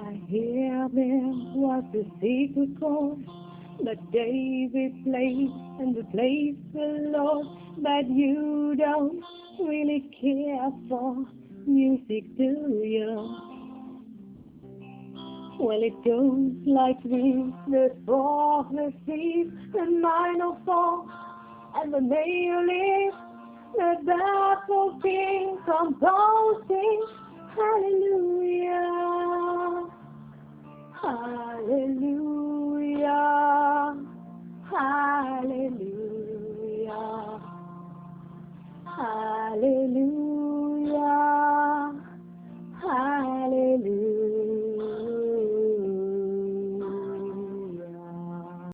I hear there was a secret chord that David played and replaced the Lord, but you don't really care for music, do you? Well, it goes like this: the fourth, the fifth, the minor fall, and the nail is the baffled king composing. Hallelujah, hallelujah.